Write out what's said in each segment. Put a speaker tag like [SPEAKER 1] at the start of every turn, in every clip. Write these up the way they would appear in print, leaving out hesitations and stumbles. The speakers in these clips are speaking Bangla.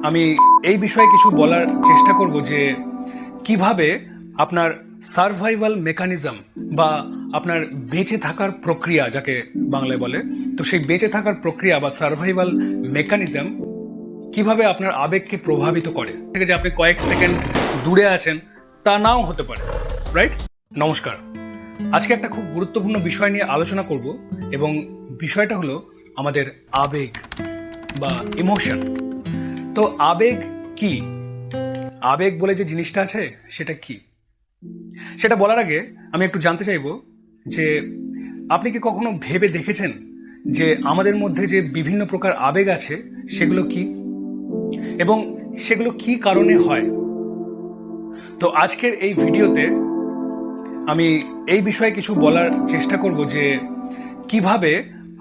[SPEAKER 1] আমি এই বিষয়ে কিছু বলার চেষ্টা করব যে কিভাবে আপনার সার্ভাইভাল মেকানিজম বা আপনার বেঁচে থাকার প্রক্রিয়া, যাকে বাংলায় বলে, তো সেই বেঁচে থাকার প্রক্রিয়া বা সার্ভাইভাল মেকানিজম কিভাবে আপনার আবেগকে প্রভাবিত করে। ঠিক আছে, আপনি কয়েক সেকেন্ড দূরে আছেন তা নাও হতে পারে, রাইট? নমস্কার। আজকে একটা খুব গুরুত্বপূর্ণ বিষয় নিয়ে আলোচনা করব এবং বিষয়টা হলো আমাদের আবেগ বা ইমোশন। তো আবেগ কি? আবেগ বলে যে জিনিসটা আছে সেটা কি? সেটা বলার আগে আমি একটু জানতে চাইব যে আপনি কি কখনো ভেবে দেখেছেন যে আমাদের মধ্যে যে বিভিন্ন প্রকার আবেগ আছে সেগুলো কি এবং সেগুলো কি কারণে হয়? তো আজকের এই ভিডিওতে আমি এই বিষয়ে কিছু বলার চেষ্টা করব যে কিভাবে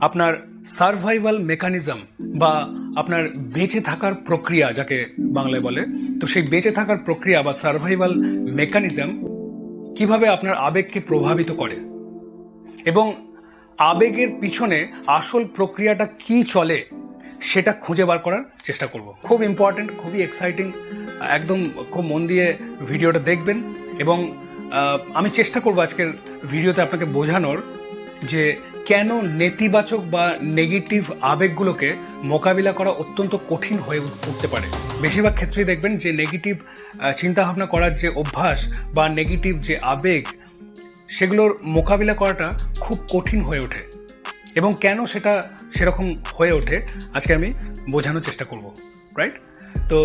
[SPEAKER 1] আপনার সার্ভাইভাল মেকানিজম বা আপনার বেঁচে থাকার প্রক্রিয়া, যাকে বাংলায় বলে, তো সেই বেঁচে থাকার প্রক্রিয়া বা সার্ভাইভাল মেকানিজম কিভাবে আপনার আবেগকে প্রভাবিত করে এবং আবেগের পিছনে আসল প্রক্রিয়াটা কি চলে সেটা খুঁজে বার করার চেষ্টা করব। খুব ইম্পর্টেন্ট, খুবই এক্সাইটিং, একদম খুব মন দিয়ে ভিডিওটা দেখবেন এবং আমি চেষ্টা করব আজকের ভিডিওতে আপনাকে বোঝানোর যে কেন নেতিবাচক বা নেগেটিভ আবেগগুলোকে মোকাবিলা করা অত্যন্ত কঠিন হয়ে উঠতে পারে। বেশিরভাগ ক্ষেত্রেই দেখবেন যে নেগেটিভ চিন্তাভাবনা করার যে অভ্যাস বা নেগেটিভ যে আবেগ, সেগুলোর মোকাবিলা করাটা খুব কঠিন হয়ে ওঠে এবং কেন সেটা সেরকম হয়ে ওঠে আজকে আমি বোঝানোর চেষ্টা করব, রাইট? তো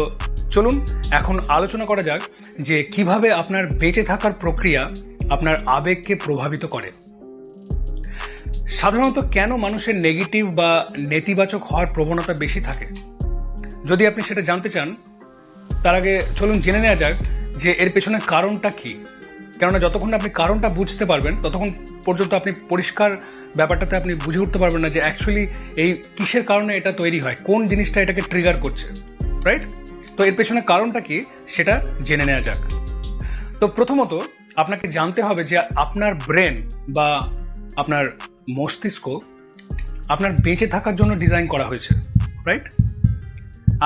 [SPEAKER 1] চলুন এখন আলোচনা করা যাক যে কিভাবে আপনার বেঁচে থাকার প্রক্রিয়া আপনার আবেগকে প্রভাবিত করে। সাধারণত কেন মানুষের নেগেটিভ বা নেতিবাচক হওয়ার প্রবণতা বেশি থাকে, যদি আপনি সেটা জানতে চান তার আগে চলুন জেনে নেওয়া যাক যে এর পেছনে কারণটা কি। কেননা যতক্ষণ আপনি কারণটা বুঝতে পারবেন ততক্ষণ পর্যন্ত আপনি পরিষ্কার ব্যাপারটাতে আপনি বুঝে উঠতে পারবেন না যে অ্যাকচুয়ালি এই কিসের কারণে এটা তৈরি হয়, কোন জিনিসটা এটাকে ট্রিগার করছে, রাইট? তো এর পেছনে কারণটা কি সেটা জেনে নেওয়া যাক। তো প্রথমত আপনাকে জানতে হবে যে আপনার ব্রেন বা আপনার মস্তিষ্ক আপনার বেঁচে থাকার জন্য ডিজাইন করা হয়েছে, রাইট?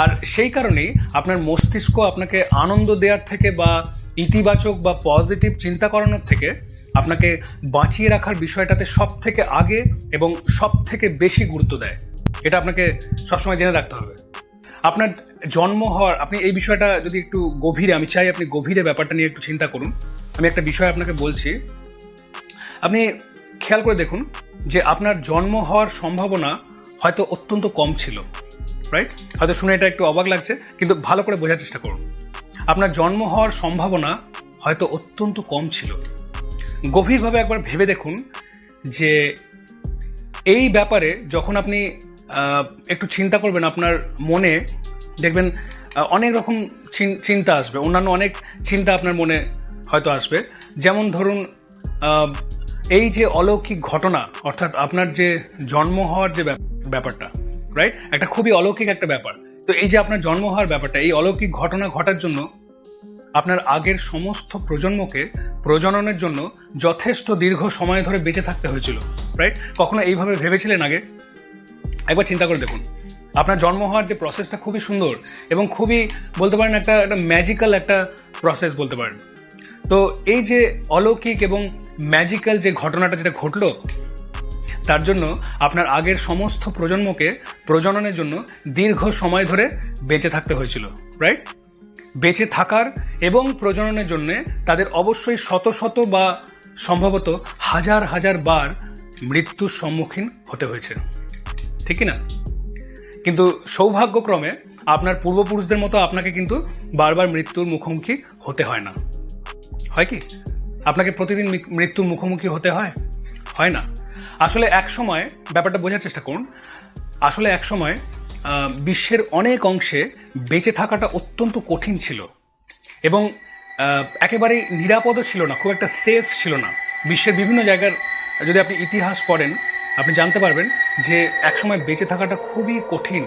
[SPEAKER 1] আর সেই কারণেই আপনার মস্তিষ্ক আপনাকে আনন্দ দেওয়ার থেকে বা ইতিবাচক বা পজিটিভ চিন্তা করানোর থেকে আপনাকে বাঁচিয়ে রাখার বিষয়টাতে সব থেকে আগে এবং সব থেকে বেশি গুরুত্ব দেয়। এটা আপনাকে সবসময় জেনে রাখতে হবে। আপনার জন্ম হওয়ার, আপনি এই বিষয়টা যদি একটু গভীরে, আমি চাই আপনি গভীরে ব্যাপারটা নিয়ে একটু চিন্তা করুন। আমি একটা বিষয় আপনাকে বলছি, আপনি খেয়াল করে দেখুন যে আপনার জন্ম হওয়ার সম্ভাবনা হয়তো অত্যন্ত কম ছিল, রাইট? হয়তো শুনে এটা একটু অবাক লাগছে, কিন্তু ভালো করে বোঝার চেষ্টা করুন। আপনার জন্ম হওয়ার সম্ভাবনা হয়তো অত্যন্ত কম ছিল। গভীরভাবে একবার ভেবে দেখুন যে এই ব্যাপারে যখন আপনি একটু চিন্তা করবেন, আপনার মনে দেখবেন অনেক রকম চিন্তা আসবে, অন্যান্য অনেক চিন্তা আপনার মনে হয়তো আসবে। যেমন ধরুন এই যে অলৌকিক ঘটনা, অর্থাৎ আপনার যে জন্ম হওয়ার যে ব্যাপারটা, রাইট? একটা খুবই অলৌকিক একটা ব্যাপার। তো এই যে আপনার জন্ম হওয়ার ব্যাপারটা, এই অলৌকিক ঘটনা ঘটার জন্য আপনার আগের সমস্ত প্রজন্মকে প্রজননের জন্য যথেষ্ট দীর্ঘ সময় ধরে বেঁচে থাকতে হয়েছিল, রাইট? কখনো এইভাবে ভেবেছিলেন আগে? একবার চিন্তা করে দেখুন, আপনার জন্ম হওয়ার যে প্রসেসটা খুবই সুন্দর এবং খুবই বলতে পারেন একটা ম্যাজিক্যাল একটা প্রসেস বলতে পারেন। তো এই যে অলৌকিক এবং ম্যাজিক্যাল যে ঘটনাটা যেটা ঘটলো, তার জন্য আপনার আগের সমস্ত প্রজন্মকে প্রজননের জন্য দীর্ঘ সময় ধরে বেঁচে থাকতে হয়েছিল, রাইট? বেঁচে থাকার এবং প্রজননের জন্য তাদের অবশ্যই শত শত বা সম্ভবত হাজার হাজার বার মৃত্যুর সম্মুখীন হতে হয়েছে, ঠিক কি না? কিন্তু সৌভাগ্যক্রমে আপনার পূর্বপুরুষদের মতো আপনাকে কিন্তু বারবার মৃত্যুর মুখোমুখি হতে হয় না। হয় কি? আপনাকে প্রতিদিন মৃত্যুর মুখোমুখি হতে হয় না। আসলে এক সময়, ব্যাপারটা বোঝার চেষ্টা করুন, আসলে এক সময় বিশ্বের অনেক অংশে বেঁচে থাকাটা অত্যন্ত কঠিন ছিল এবং একেবারেই নিরাপদও ছিল না, খুব একটা সেফ ছিল না। বিশ্বের বিভিন্ন জায়গার যদি আপনি ইতিহাস পড়েন আপনি জানতে পারবেন যে একসময় বেঁচে থাকাটা খুবই কঠিন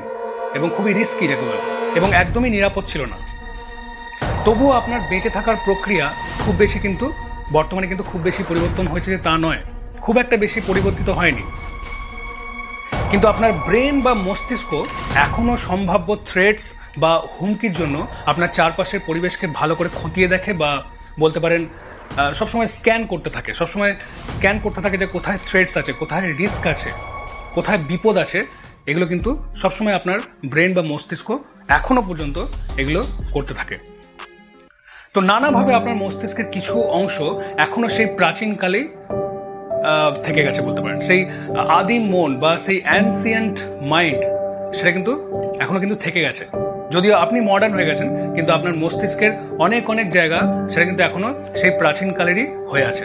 [SPEAKER 1] এবং খুবই রিস্কি যাকে বলে, এবং একদমই নিরাপদ ছিল না। তবুও আপনার বেঁচে থাকার প্রক্রিয়া খুব বেশি কিন্তু বর্তমানে কিন্তু খুব বেশি পরিবর্তন হয়েছে যে তা নয়, খুব একটা বেশি পরিবর্তিত হয়নি। কিন্তু আপনার ব্রেন বা মস্তিষ্ক এখনও সম্ভাব্য থ্রেটস বা হুমকির জন্য আপনার চারপাশের পরিবেশকে ভালো করে খতিয়ে দেখে বা বলতে পারেন সবসময় স্ক্যান করতে থাকে যে কোথায় থ্রেটস আছে, কোথায় রিস্ক আছে, কোথায় বিপদ আছে। এগুলো কিন্তু সবসময় আপনার ব্রেন বা মস্তিষ্ক এখনও পর্যন্ত এগুলো করতে থাকে। তো নানাভাবে আপনার মস্তিষ্কের কিছু অংশ এখনও সেই প্রাচীনকালেই থেকে গেছে বলতে পারেন। সেই আদিম মন বা সেই অ্যানসিয়েন্ট মাইন্ড সেটা কিন্তু এখনও কিন্তু থেকে গেছে। যদিও আপনি মডার্ন হয়ে গেছেন, কিন্তু আপনার মস্তিষ্কের অনেক অনেক জায়গা সেটা কিন্তু এখনও সেই প্রাচীনকালেরই হয়ে আছে,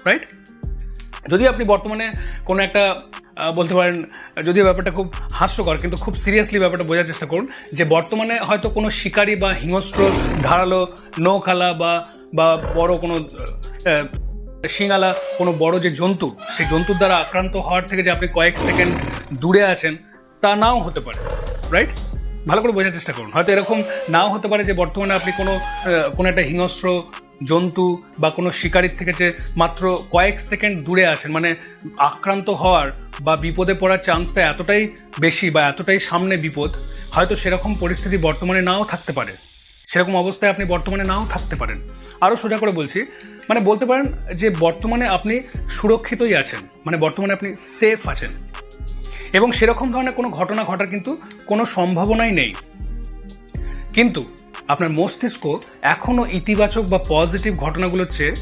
[SPEAKER 1] রাইট? যদি আপনি বর্তমানে কোনো একটা বলতে পারেন, যদিও ব্যাপারটা খুব হাস্যকর, কিন্তু খুব সিরিয়াসলি ব্যাপারটা বোঝার চেষ্টা করুন যে বর্তমানে হয়তো কোনো শিকারী বা হিংস্র ধারালো নৌখালা বা বড় কোনো শিঙালা কোনো বড় যে জন্তু, সেই জন্তুর দ্বারা আক্রান্ত হওয়ার থেকে যে আপনি কয়েক সেকেন্ড দূরে আছেন তা নাও হতে পারে, রাইট? ভালো করে বোঝার চেষ্টা করুন। হয়তো এরকম নাও হতে পারে যে বর্তমানে আপনি কোনো একটা হিংস্র জন্তু বা কোনো শিকারির থেকে যে মাত্র কয়েক সেকেন্ড দূরে আছেন, মানে আক্রান্ত হওয়ার বা বিপদে পড়ার চান্সটা এতটাই বেশি বা এতটাই সামনে বিপদ, হয়তো সেরকম পরিস্থিতি বর্তমানে নাও থাকতে পারে, সেরকম অবস্থায় আপনি বর্তমানে নাও থাকতে পারেন। আরও সোজা করে বলছি, মানে বলতে পারেন যে বর্তমানে আপনি সুরক্ষিতই আছেন, মানে বর্তমানে আপনি সেফ আছেন এবং সেরকম ধরনের কোনো ঘটনা ঘটার কিন্তু কোনো সম্ভাবনাই নেই। কিন্তু আপনার মস্তিষ্ক এখনও ইতিবাচক বা পজিটিভ ঘটনাগুলোর চেয়ে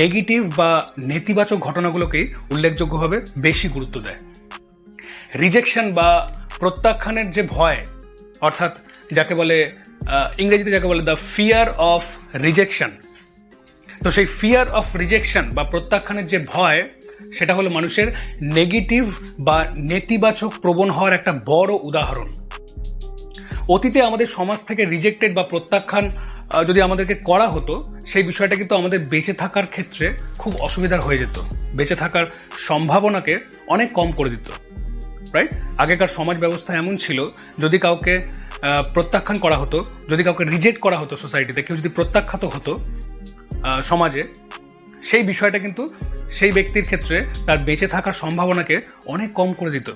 [SPEAKER 1] নেগেটিভ বা নেতিবাচক ঘটনাগুলোকেই উল্লেখযোগ্যভাবে বেশি গুরুত্ব দেয়। রিজেকশন বা প্রত্যাখ্যানের যে ভয়, অর্থাৎ যাকে বলে ইংরেজিতে যাকে বলে দ্য ফিয়ার অফ রিজেকশন, তো সেই ফিয়ার অফ রিজেকশন বা প্রত্যাখ্যানের যে ভয়, সেটা হলো মানুষের নেগেটিভ বা নেতিবাচক প্রবণ হওয়ার একটা বড় উদাহরণ। অতীতে আমাদের সমাজ থেকে রিজেক্টেড বা প্রত্যাখ্যান যদি আমাদেরকে করা হতো, সেই বিষয়টা কিন্তু আমাদের বেঁচে থাকার ক্ষেত্রে খুব অসুবিধার হয়ে যেত, বেঁচে থাকার সম্ভাবনাকে অনেক কম করে দিত, রাইট? আগেকার সমাজ ব্যবস্থা এমন ছিল, যদি কাউকে প্রত্যাখ্যান করা হতো, যদি কাউকে রিজেক্ট করা হতো সোসাইটিতে, কেউ যদি প্রত্যাখ্যাত হতো সমাজে, সেই বিষয়টা কিন্তু সেই ব্যক্তির ক্ষেত্রে তার বেঁচে থাকার সম্ভাবনাকে অনেক কম করে দিত।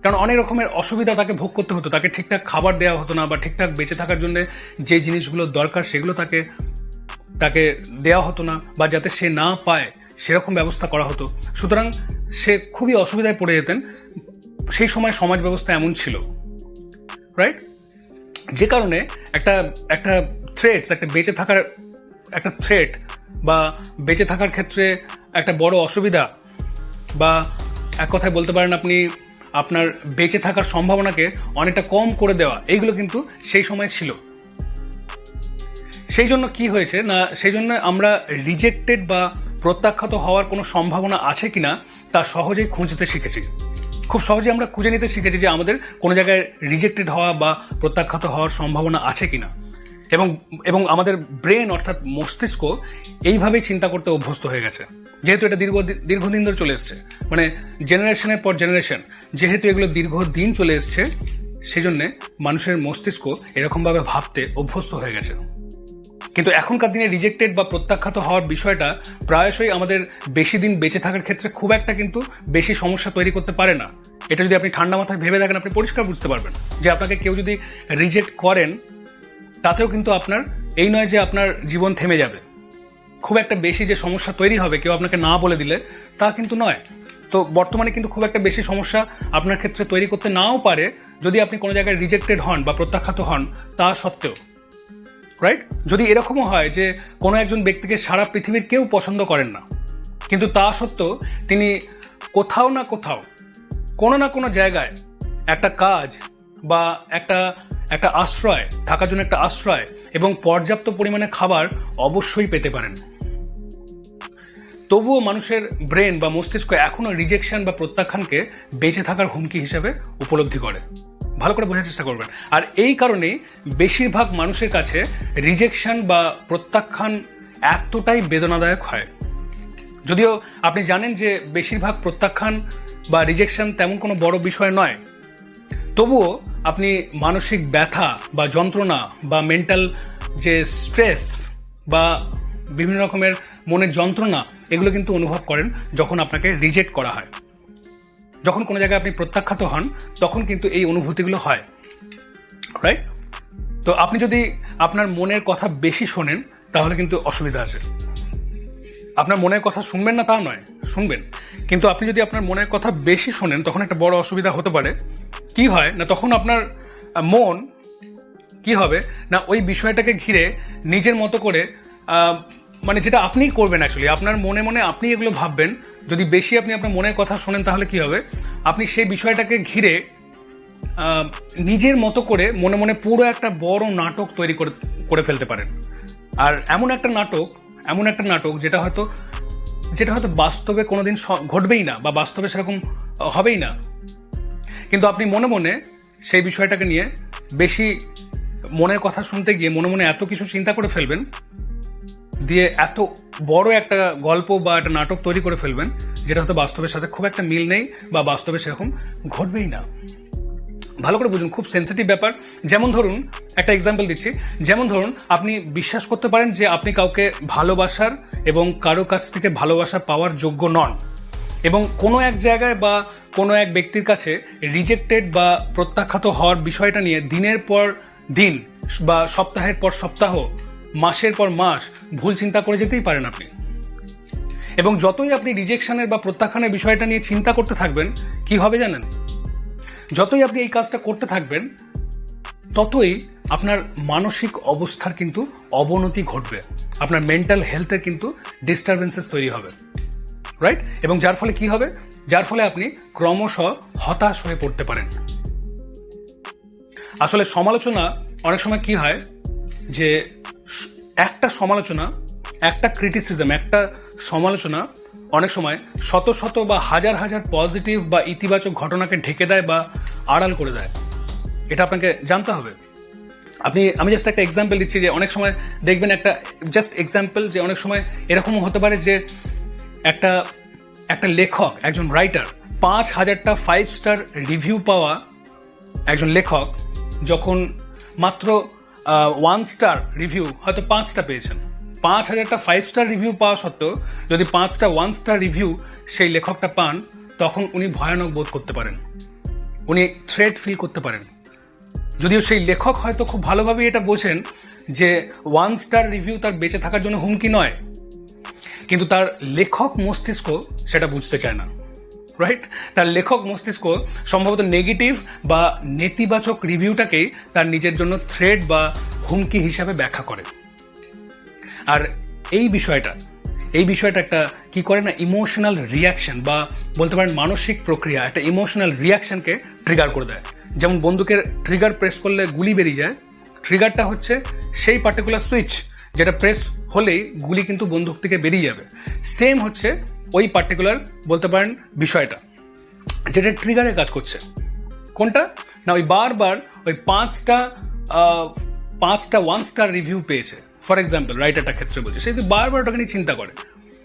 [SPEAKER 1] কারণ অনেক রকমের অসুবিধা তাকে ভোগ করতে হতো, তাকে ঠিকঠাক খাবার দেওয়া হতো না, বা ঠিকঠাক বেঁচে থাকার জন্য যে জিনিসগুলো দরকার সেগুলো তাকে দেওয়া হতো না, বা যাতে সে না পায় সেরকম ব্যবস্থা করা হতো। সুতরাং সে খুবই অসুবিধায় পড়ে যেতেন। সেই সময় সমাজ ব্যবস্থা এমন ছিল, রাইট? যে কারণে একটা থ্রেটস, একটা বেঁচে থাকার একটা থ্রেট বা বেঁচে থাকার ক্ষেত্রে একটা বড় অসুবিধা, বা এক কথায় বলতে পারেন আপনি আপনার বেঁচে থাকার সম্ভাবনাকে অনেকটা কম করে দেওয়া, এইগুলো কিন্তু সেই সময় ছিল। সেই জন্য কি হয়েছে না, সেই জন্য আমরা রিজেক্টেড বা প্রত্যাখ্যাত হওয়ার কোনো সম্ভাবনা আছে কিনা তা সহজেই খুঁজতে শিখেছি। খুব সহজেই আমরা খুঁজে নিতে শিখেছি যে আমাদের কোনো জায়গায় রিজেক্টেড হওয়া বা প্রত্যাখ্যাত হওয়ার সম্ভাবনা আছে কিনা, এবং আমাদের ব্রেন অর্থাৎ মস্তিষ্ক এইভাবেই চিন্তা করতে অভ্যস্ত হয়ে গেছে। যেহেতু এটা দীর্ঘদিন ধরে চলে এসছে, মানে জেনারেশনের পর জেনারেশন, যেহেতু এগুলো দীর্ঘদিন চলে এসছে, সেজন্যে মানুষের মস্তিষ্ক এরকমভাবে ভাবতে অভ্যস্ত হয়ে গেছে। কিন্তু এখনকার দিনে রিজেক্টেড বা প্রত্যাখ্যাত হওয়ার বিষয়টা প্রায়শই আমাদের বেশি দিন বেঁচে থাকার ক্ষেত্রে খুব একটা কিন্তু বেশি সমস্যা তৈরি করতে পারে না। এটা যদি আপনি ঠান্ডা মাথায় ভেবে দেখেন, আপনি পরিষ্কার বুঝতে পারবেন যে আপনাকে কেউ যদি রিজেক্ট করেন, তাতেও কিন্তু আপনার এই নয় যে আপনার জীবন থেমে যাবে, খুব একটা বেশি যে সমস্যা তৈরি হবে কেউ আপনাকে না বলে দিলে, তা কিন্তু নয়। তো বর্তমানে কিন্তু খুব একটা বেশি সমস্যা আপনার ক্ষেত্রে তৈরি করতে নাও পারে যদি আপনি কোনো জায়গায় রিজেক্টেড হন বা প্রত্যাখ্যাত হন তা সত্ত্বেও, রাইট? যদি এরকমও হয় যে কোনো একজন ব্যক্তিকে সারা পৃথিবীর কেউ পছন্দ করেন না, কিন্তু তা সত্ত্বেও তিনি কোথাও না কোথাও কোনো না কোনো জায়গায় একটা কাজ বা একটা আশ্রয়, থাকার জন্য একটা আশ্রয় এবং পর্যাপ্ত পরিমাণে খাবার অবশ্যই পেতে পারেন। তবুও মানুষের ব্রেন বা মস্তিষ্ক এখনও রিজেকশন বা প্রত্যাখ্যানকে বেঁচে থাকার হুমকি হিসেবে উপলব্ধি করে। ভালো করে বোঝার চেষ্টা করবেন। আর এই কারণেই বেশিরভাগ মানুষের কাছে রিজেকশন বা প্রত্যাখ্যান এতটাই বেদনাদায়ক হয়। যদিও আপনি জানেন যে বেশিরভাগ প্রত্যাখ্যান বা রিজেকশন তেমন কোনো বড় বিষয় নয়, তবুও আপনি মানসিক ব্যথা বা যন্ত্রণা বা মেন্টাল যে স্ট্রেস বা বিভিন্ন রকমের মনের যন্ত্রণা, এগুলো কিন্তু অনুভব করেন যখন আপনাকে রিজেক্ট করা হয়। যখন কোনো জায়গায় আপনি প্রত্যাখ্যাত হন তখন কিন্তু এই অনুভূতিগুলো হয়, রাইট? তো আপনি যদি আপনার মনের কথা বেশি শোনেন তাহলে কিন্তু অসুবিধা আছে। আপনার মনের কথা শুনবেন না তা নয়, শুনবেন, কিন্তু আপনি যদি আপনার মনের কথা বেশি শোনেন তখন একটা বড় অসুবিধা হতে পারে। কি হয় না, তখন আপনার মন কি হবে না, ওই বিষয়টাকে ঘিরে নিজের মতো করে মানে যেটা আপনিই করবেন অ্যাকচুয়ালি, আপনার মনে মনে আপনি এগুলো ভাববেন। যদি বেশি আপনি আপনার মনের কথা শোনেন তাহলে কি হবে, আপনি সেই বিষয়টাকে ঘিরে নিজের মতো করে মনে মনে পুরো একটা বড় নাটক তৈরি করে ফেলতে পারেন। আর এমন একটা নাটক যেটা হয়তো বাস্তবে কোনোদিন ঘটবেই না বা বাস্তবে সেরকম হবেই না, কিন্তু আপনি মনে মনে সেই বিষয়টাকে নিয়ে বেশি মনের কথা শুনতে গিয়ে মনে মনে এত কিছু চিন্তা করে ফেলবেন, দিয়ে এত বড় একটা গল্প বা একটা নাটক তৈরি করে ফেলবেন যেটা হয়তো বাস্তবের সাথে খুব একটা মিল নেই বা বাস্তবে সেরকম ঘটবেই না। ভালো করে বুঝুন, খুব সেন্সিটিভ ব্যাপার। যেমন ধরুন, একটা এক্সাম্পল দিচ্ছি, যেমন ধরুন আপনি বিশ্বাস করতে পারেন যে আপনি কাউকে ভালোবাসার এবং কারো কাছ থেকে ভালোবাসা পাওয়ার যোগ্য নন, এবং কোনো এক জায়গায় বা কোনো এক ব্যক্তির কাছে রিজেক্টেড বা প্রত্যাখ্যাত হওয়ার বিষয়টা নিয়ে দিনের পর দিন বা সপ্তাহের পর সপ্তাহ, মাসের পর মাস ভুল চিন্তা করে যেতেই পারেন আপনি। এবং যতই আপনি রিজেকশনের বা প্রত্যাখ্যানের বিষয়টা নিয়ে চিন্তা করতে থাকবেন, কি হবে জানেন? যতই আপনি এই কাজটা করতে থাকবেন ততই আপনার মানসিক অবস্থার কিন্তু অবনতি ঘটবে, আপনার মেন্টাল হেলথের কিন্তু ডিস্টারবেন্সেস তৈরি হবে, রাইট? এবং যার ফলে কি হবে, যার ফলে আপনি ক্রমশ হতাশ হয়ে পড়তে পারেন। আসলে সমালোচনা অনেক সময় কি হয় যে একটা সমালোচনা অনেক সময় শত শত বা হাজার হাজার পজিটিভ বা ইতিবাচক ঘটনাকে ঢেকে দেয় বা আড়াল করে দেয়। এটা আপনাকে জানতে হবে। আমি জাস্ট একটা এক্সাম্পল দিচ্ছি যে অনেক সময় দেখবেন, যে অনেক সময় এরকমও হতে পারে যে একটা লেখক, একজন রাইটার, 5,000টা 5 স্টার রিভিউ পাওয়া একজন লেখক যখন মাত্র 1 স্টার রিভিউ হয়তো 5টা পেয়েছেন, 5,000টা 5 স্টার রিভিউ পাওয়া সত্ত্বেও যদি 5টা 1 স্টার রিভিউ সেই লেখকটা পান, তখন উনি ভয়ানক বোধ করতে পারেন, উনি থ্রেট ফিল করতে পারেন। যদিও সেই লেখক হয়তো খুব ভালোভাবেই এটা বোঝেন যে 1 স্টার রিভিউ তার বেঁচে থাকার জন্য হুমকি নয়, কিন্তু তার লেখক মস্তিষ্ক সেটা বুঝতে চায় না, রাইট? তার লেখক মস্তিষ্ক সম্ভবত নেগেটিভ বা নেতিবাচক রিভিউটাকেই তার নিজের জন্য থ্রেট বা হুমকি হিসাবে ব্যাখ্যা করে। আর এই বিষয়টা একটা কি করে না, ইমোশনাল রিয়াকশন বা বলতে পারেন মানসিক প্রক্রিয়া, একটা ইমোশনাল রিয়াকশনকে ট্রিগার করে দেয়। যেমন বন্দুকের ট্রিগার প্রেস করলে গুলি বেরিয়ে যায়, ট্রিগারটা হচ্ছে সেই পার্টিকুলার সুইচ যেটা প্রেস হলেই গুলি কিন্তু বন্দুক থেকে বেরিয়ে যাবে। সেম হচ্ছে ওই পার্টিকুলার বলতে পারেন বিষয়টা যেটা ট্রিগারে কাজ করছে। কোনটা না, ওই বারবার ওই 5টা 1 স্টার রিভিউ পেয়েছে, ফর এক্সাম্পল রাইটারটার ক্ষেত্রে বলছে, সে যদি বারবার ওটাকে নিয়ে চিন্তা করে,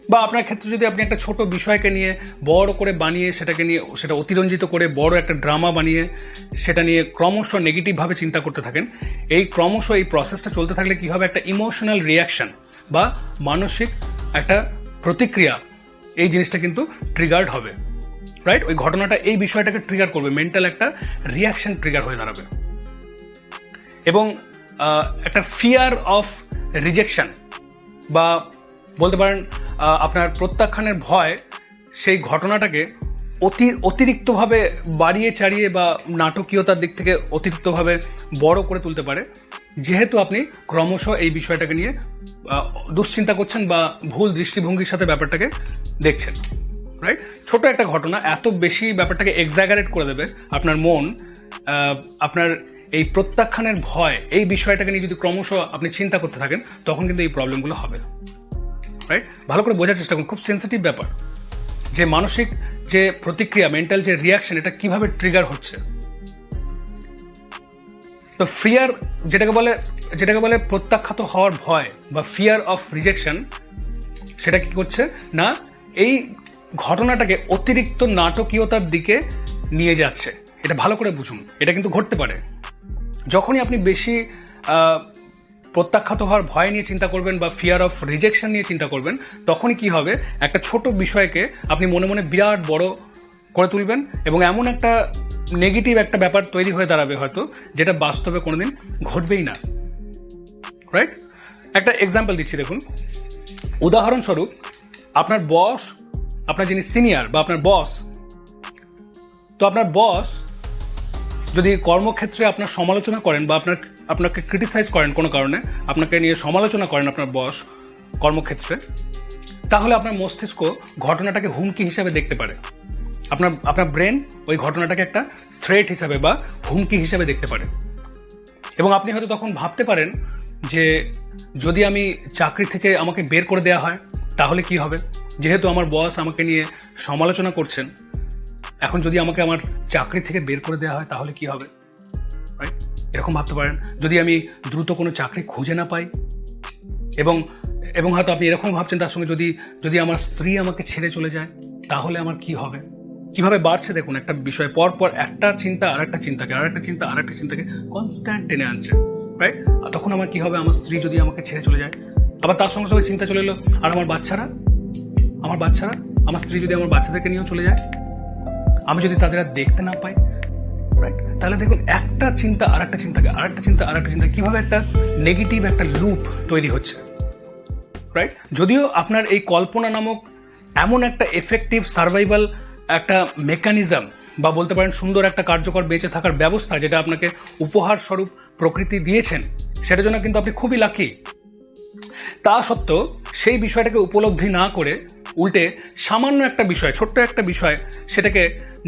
[SPEAKER 1] বা আপনার ক্ষেত্রে যদি আপনি একটা ছোট বিষয়কে নিয়ে বড় করে বানিয়ে সেটা অতিরঞ্জিত করে বড় একটা ড্রামা বানিয়ে সেটা নিয়ে ক্রমশ নেগেটিভভাবে চিন্তা করতে থাকেন, এই প্রসেসটা চলতে থাকলে কি হবে, একটা ইমোশনাল রিয়াকশন বা মানসিক একটা প্রতিক্রিয়া, এই জিনিসটা কিন্তু ট্রিগার্ড হবে, রাইট? ওই ঘটনাটা এই বিষয়টাকে ট্রিগার করবে, মেন্টাল একটা রিয়াকশন ট্রিগার হয়ে দাঁড়াবে। এবং একটা ফিয়ার অফ রিজেকশন বা বলতে পারেন আপনার প্রত্যাখ্যানের ভয় সেই ঘটনাটাকে অতিরিক্তভাবে বাড়িয়ে চাড়িয়ে বা নাটকীয়তার দিক থেকে অতিরিক্তভাবে বড় করে তুলতে পারে, যেহেতু আপনি ক্রমশ এই বিষয়টাকে নিয়ে দুশ্চিন্তা করছেন বা ভুল দৃষ্টিভঙ্গির সাথে ব্যাপারটাকে দেখছেন, রাইট? ছোট একটা ঘটনা এত বেশি ব্যাপারটাকে এক্সাগারেট করে দেবে আপনার মন। আপনার এই প্রত্যাখ্যানের ভয়, এই বিষয়টাকে নিয়ে যদি ক্রমশ আপনি চিন্তা করতে থাকেন, তখন কিন্তু এই প্রবলেমগুলো হবে, রাইট? ভালো করে বোঝার চেষ্টা করুন, খুব সেন্সিটিভ ব্যাপার যে মানসিক যে প্রতিক্রিয়া, মেন্টাল যে রিয়াকশন, এটা কিভাবে ট্রিগার হচ্ছে। তো ফিয়ার যেটাকে বলে প্রত্যাখ্যাত হওয়ার ভয় বা ফিয়ার অফ রিজেকশন, সেটা কি করছে না, এই ঘটনাটাকে অতিরিক্ত নাটকীয়তার দিকে নিয়ে যাচ্ছে। এটা ভালো করে বুঝুন, এটা কিন্তু ঘটতে পারে। যখনই আপনি বেশি প্রত্যাখ্যাত হওয়ার ভয় নিয়ে চিন্তা করবেন বা ফিয়ার অফ রিজেকশন নিয়ে চিন্তা করবেন, তখনই কি হবে, একটা ছোট বিষয়কে আপনি মনে মনে বিরাট বড় করে তুলবেন এবং এমন একটা নেগেটিভ একটা ব্যাপার তৈরি হয়ে দাঁড়াবে হয়তো, যেটা বাস্তবে কোনোদিন ঘটবেই না। রাইট? একটা এক্সাম্পল দিচ্ছি, দেখুন। উদাহরণস্বরূপ, আপনার বস, আপনার যিনি সিনিয়র বা আপনার বস, তো আপনার বস যদি কর্মক্ষেত্রে আপনার সমালোচনা করেন বা আপনাকে ক্রিটিসাইজ করেন কোনো কারণে, আপনাকে নিয়ে সমালোচনা করেন আপনার বস কর্মক্ষেত্রে, তাহলে আপনার মস্তিষ্ক ঘটনাটাকে হুমকি হিসাবে দেখতে পারে। আপনার ব্রেন ওই ঘটনাটাকে একটা থ্রেট হিসাবে বা হুমকি হিসাবে দেখতে পারে। এবং আপনি হয়তো তখন ভাবতে পারেন যে যদি আমি চাকরি থেকে আমাকে বের করে দেওয়া হয় তাহলে কি হবে, যেহেতু আমার বস আমাকে নিয়ে সমালোচনা করছেন, এখন যদি আমাকে আমার চাকরি থেকে বের করে দেওয়া হয় তাহলে কি হবে। রাইট? এরকম ভাবতে পারেন। যদি আমি দ্রুত কোনো চাকরি খুঁজে না পাই, এবং হয়তো আপনি এরকম ভাবছেন তার সঙ্গে যদি আমার স্ত্রী আমাকে ছেড়ে চলে যায় তাহলে আমার কি হবে। কিভাবে বাড়ছে দেখুন একটা বিষয়, পর একটা চিন্তা আর একটা চিন্তাকে, আর একটা চিন্তা আর একটা চিন্তাকে কনস্ট্যান্ট টেনে আনছে। রাইট? আর তখন আমার কি হবে, আমার স্ত্রী যদি আমাকে ছেড়ে চলে যায়, আবার তার সঙ্গে সঙ্গে চিন্তা চলে এলো আর আমার বাচ্চারা, আমার স্ত্রী যদি আমার বাচ্চাদেরকে নিয়েও চলে যায়, আমি যদি তাদের আর দেখতে না পাই। রাইট? তাহলে দেখুন একটা চিন্তা আর একটা চিন্তাকে, আর একটা চিন্তা আর একটা চিন্তা, কিভাবে একটা নেগেটিভ একটা লুপ তৈরি হচ্ছে। রাইট? যদিও আপনার এই কল্পনা নামক এমন একটা এফেক্টিভ সার্ভাইভাল একটা মেকানিজম বা বলতে পারেন সুন্দর একটা কার্যকর বেঁচে থাকার ব্যবস্থা যেটা আপনাকে উপহার স্বরূপ প্রকৃতি দিয়েছেন, সেটার জন্য কিন্তু আপনি খুবই লাকি। তা সত্ত্বেও সেই বিষয়টাকে উপলব্ধি না করে উল্টে সামান্য একটা বিষয়, ছোট্ট একটা বিষয়, সেটাকে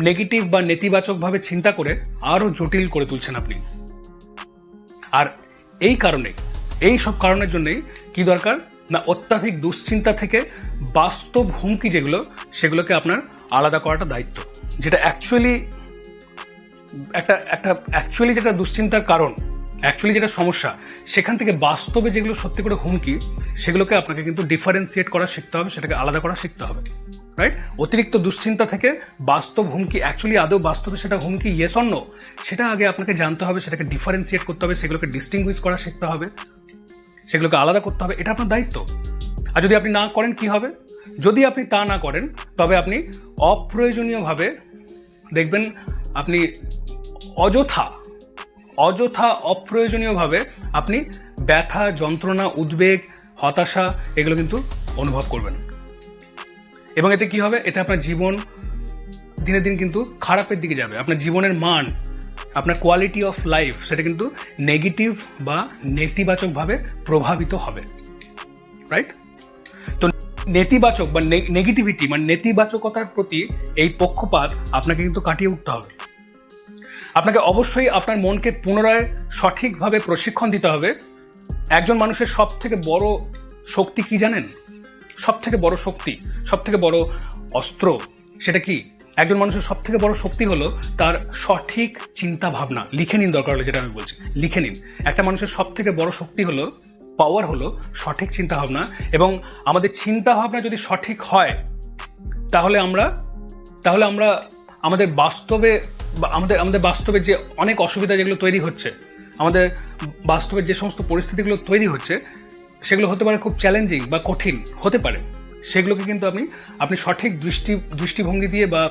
[SPEAKER 1] নেগেটিভ বা নেতিবাচকভাবে চিন্তা করে আরও জটিল করে তুলছেন আপনি। আর এই সব কারণের জন্যই কি দরকার না, অত্যাধিক দুশ্চিন্তা থেকে বাস্তব হুমকি সেগুলোকে আপনার আলাদা করাটা দায়িত্ব। যেটা অ্যাকচুয়ালি যেটা দুশ্চিন্তার কারণ, অ্যাকচুয়ালি যেটা সমস্যা, সেখান থেকে বাস্তবে যেগুলো সত্যি করে হুমকি, সেগুলোকে আপনাকে কিন্তু ডিফারেন্সিয়েট করা শিখতে হবে, সেটাকে আলাদা করা শিখতে হবে। রাইট? অতিরিক্ত দুশ্চিন্তা থেকে বাস্তব হুমকি, অ্যাকচুয়ালি আদৌ বাস্তবে সেটা হুমকি ইয়েস অর নো, সেটা আগে আপনাকে জানতে হবে, সেটাকে ডিফারেন্সিয়েট করতে হবে, সেগুলোকে ডিস্টিংগুইশ করা শিখতে হবে, সেগুলোকে আলাদা করতে হবে। এটা আপনার দায়িত্ব। আর যদি আপনি না করেন কি হবে? যদি আপনি তা না করেন তবে আপনি অপ্রয়োজনীয়ভাবে দেখবেন আপনি অযথা অপ্রয়োজনীয়ভাবে আপনি ব্যথা, যন্ত্রণা, উদ্বেগ, হতাশা এগুলো কিন্তু অনুভব করবেন। এবং এতে কি হবে? এতে আপনার জীবন দিনে দিন কিন্তু খারাপের দিকে যাবে। আপনার জীবনের মান, আপনার কোয়ালিটি অফ লাইফ, সেটা কিন্তু নেগেটিভ বা নেতিবাচকভাবে প্রভাবিত হবে। রাইট? তো নেতিবাচক বা নেগেটিভিটি মানে নেতিবাচকতার প্রতি এই পক্ষপাত আপনাকে কিন্তু কাটিয়ে উঠতে হবে। আপনাকে অবশ্যই আপনার মনকে পুনরায় সঠিকভাবে প্রশিক্ষণ দিতে হবে। একজন মানুষের সব থেকে বড় শক্তি কি জানেন? সব থেকে বড় শক্তি, সব থেকে বড় অস্ত্র সেটা কি? একজন মানুষের সব থেকে বড় শক্তি হলো তার সঠিক চিন্তা ভাবনা। লিখে নিন, দরকার হলে, যেটা আমি বলছি লিখে নিন। একটা মানুষের সব থেকে বড় শক্তি হলো, পাওয়ার হলো সঠিক চিন্তা ভাবনা। এবং আমাদের চিন্তা ভাবনা যদি সঠিক হয় তাহলে আমরা আমাদের বাস্তবে যে অনেক অসুবিধা যেগুলো তৈরি হচ্ছে, আমাদের বাস্তবে যে সমস্ত পরিস্থিতিগুলো তৈরি হচ্ছে, সেগুলো হতে পারে খুব চ্যালেঞ্জিং বা কঠিন হতে পারে, সেগুলোকে কিন্তু আপনি সঠিক দৃষ্টিভঙ্গি দিয়ে বা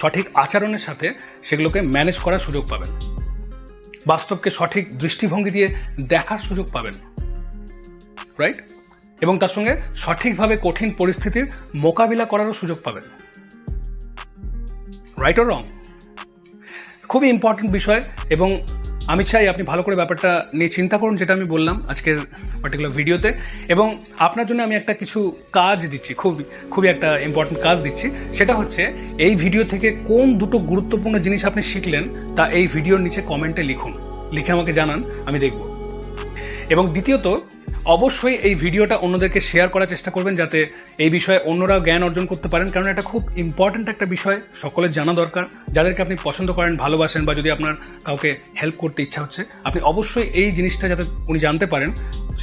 [SPEAKER 1] সঠিক আচরণের সাথে সেগুলোকে ম্যানেজ করার সুযোগ পাবেন। বাস্তবকে সঠিক দৃষ্টিভঙ্গি দিয়ে দেখার সুযোগ পাবেন। রাইট? এবং তার সঙ্গে সঠিকভাবে কঠিন পরিস্থিতির মোকাবিলা করারও সুযোগ পাবেন। Right or wrong? খুবই ইম্পর্টেন্ট বিষয়। এবং আমি চাই আপনি ভালো করে ব্যাপারটা নিয়ে চিন্তা করুন, যেটা আমি বললাম আজকের পার্টিকুলার ভিডিওতে। এবং আপনার জন্য আমি একটা কিছু কাজ দিচ্ছি, খুবই একটা ইম্পর্টেন্ট কাজ দিচ্ছি। সেটা হচ্ছে এই ভিডিও থেকে কোন দুটো গুরুত্বপূর্ণ জিনিস আপনি শিখলেন তা এই ভিডিওর নিচে কমেন্টে লিখুন, লিখে আমাকে জানান, আমি দেখব। এবং দ্বিতীয়ত, অবশ্যই এই ভিডিওটা অন্যদেরকে শেয়ার করার চেষ্টা করবেন যাতে এই বিষয়ে অন্যরাও জ্ঞান অর্জন করতে পারেন, কারণ এটা খুব ইম্পর্ট্যান্ট একটা বিষয়, সকলের জানা দরকার। যাদেরকে আপনি পছন্দ করেন, ভালোবাসেন, বা যদি আপনার কাউকে হেল্প করতে ইচ্ছা হচ্ছে, আপনি অবশ্যই এই জিনিসটা যাতে উনি জানতে পারেন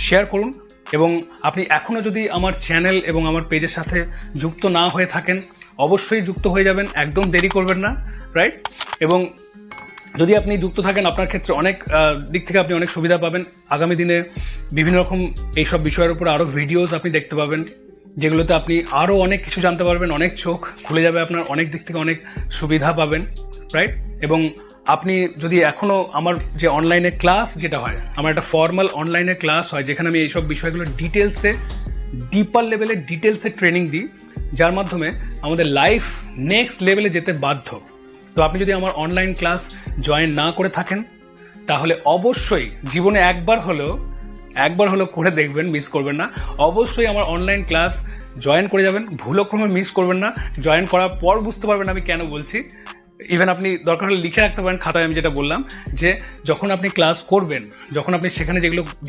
[SPEAKER 1] শেয়ার করুন। এবং আপনি এখনও যদি আমার চ্যানেল এবং আমার পেজের সাথে যুক্ত না হয়ে থাকেন, অবশ্যই যুক্ত হয়ে যাবেন, একদম দেরি করবেন না। রাইট? এবং যদি আপনি যুক্ত থাকেন, আপনার ক্ষেত্রে অনেক দিক থেকে আপনি অনেক সুবিধা পাবেন। আগামী দিনে বিভিন্ন রকম এইসব বিষয়ের উপর আরও ভিডিওস আপনি দেখতে পাবেন। যেগুলোতে আপনি আরও অনেক কিছু জানতে পারবেন, অনেক চোখ খুলে যাবে আপনার, অনেক দিক থেকে অনেক সুবিধা পাবেন, রাইট? এবং আপনি যদি এখনও আমার যে অনলাইনে ক্লাস যেটা হয়, আমার একটা ফর্মাল অনলাইনে ক্লাস হয় যেখানে আমি এইসব বিষয়গুলো ডিপার লেভেলে ডিটেলসে ট্রেনিং দিই, যার মাধ্যমে আমাদের লাইফ নেক্সট লেভেলে যেতে বাধ্য। তো আপনি যদি আমার অনলাইন ক্লাস জয়েন না করে থাকেন তাহলে অবশ্যই জীবনে একবার হলেও করে দেখবেন, মিস করবেন না। অবশ্যই আমার অনলাইন ক্লাস জয়েন করে যাবেন, ভুলক্রমে মিস করবেন না। জয়েন করার পর বুঝতে পারবেন আমি কেন বলছি। ইভেন আপনি দরকার হলে লিখে রাখতে পারেন খাতায়, আমি যেটা বললাম, যে যখন আপনি ক্লাস করবেন, যখন আপনি সেখানে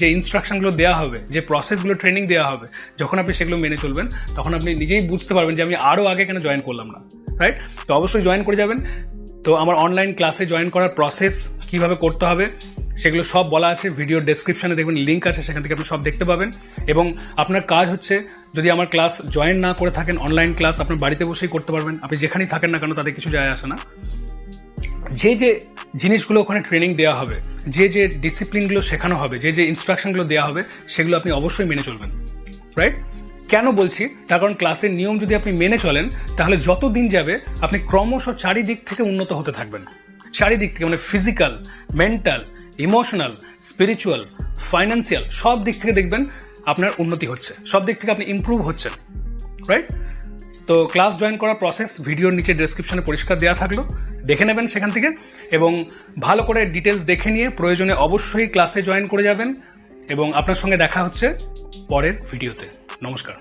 [SPEAKER 1] যে ইনস্ট্রাকশনগুলো দেওয়া হবে, যে প্রসেসগুলো ট্রেনিং দেওয়া হবে, যখন আপনি সেগুলো মেনে চলবেন, তখন আপনি নিজেই বুঝতে পারবেন যে আমি আরও আগে কেন জয়েন করলাম না, রাইট? তো অবশ্যই জয়েন করে যাবেন। তো আমার অনলাইন ক্লাসে জয়েন করার প্রসেস কীভাবে করতে হবে সেগুলো সব বলা আছে, ভিডিও ডেসক্রিপশনে দেখবেন লিঙ্ক আছে, সেখান থেকে আপনি সব দেখতে পাবেন। এবং আপনার কাজ হচ্ছে, যদি আমার ক্লাস জয়েন না করে থাকেন, অনলাইন ক্লাস আপনার বাড়িতে বসেই করতে পারবেন, আপনি যেখানেই থাকেন না কেন তাদের কিছু যায় আসে না। যে জিনিসগুলো ওখানে ট্রেনিং দেওয়া হবে, যে ডিসিপ্লিনগুলো শেখানো হবে, যে ইনস্ট্রাকশনগুলো দেওয়া হবে, সেগুলো আপনি অবশ্যই মেনে চলবেন, রাইট? কেন বলছি? তার কারণ ক্লাসের নিয়ম যদি আপনি মেনে চলেন তাহলে যত দিন যাবে আপনি ক্রমশ চারিদিক থেকে উন্নত হতে থাকবেন। চারিদিক থেকে, মানে physical, mental, emotional, spiritual, financial, সব দিক থেকে দেখবেন আপনার উন্নতি হচ্ছে, সব দিক থেকে আপনি ইমপ্রুভ হচ্ছেন, রাইট? তো ক্লাস জয়েন করার প্রসেস ভিডিওর নিচে ডেসক্রিপশনে পরিষ্কার দেওয়া থাকলো, দেখে নেবেন সেখান থেকে, এবং ভালো করে ডিটেলস দেখে নিয়ে প্রয়োজনে অবশ্যই ক্লাসে জয়েন করে যাবেন। এবং আপনার সঙ্গে দেখা হচ্ছে পরের ভিডিওতে। নমস্কার।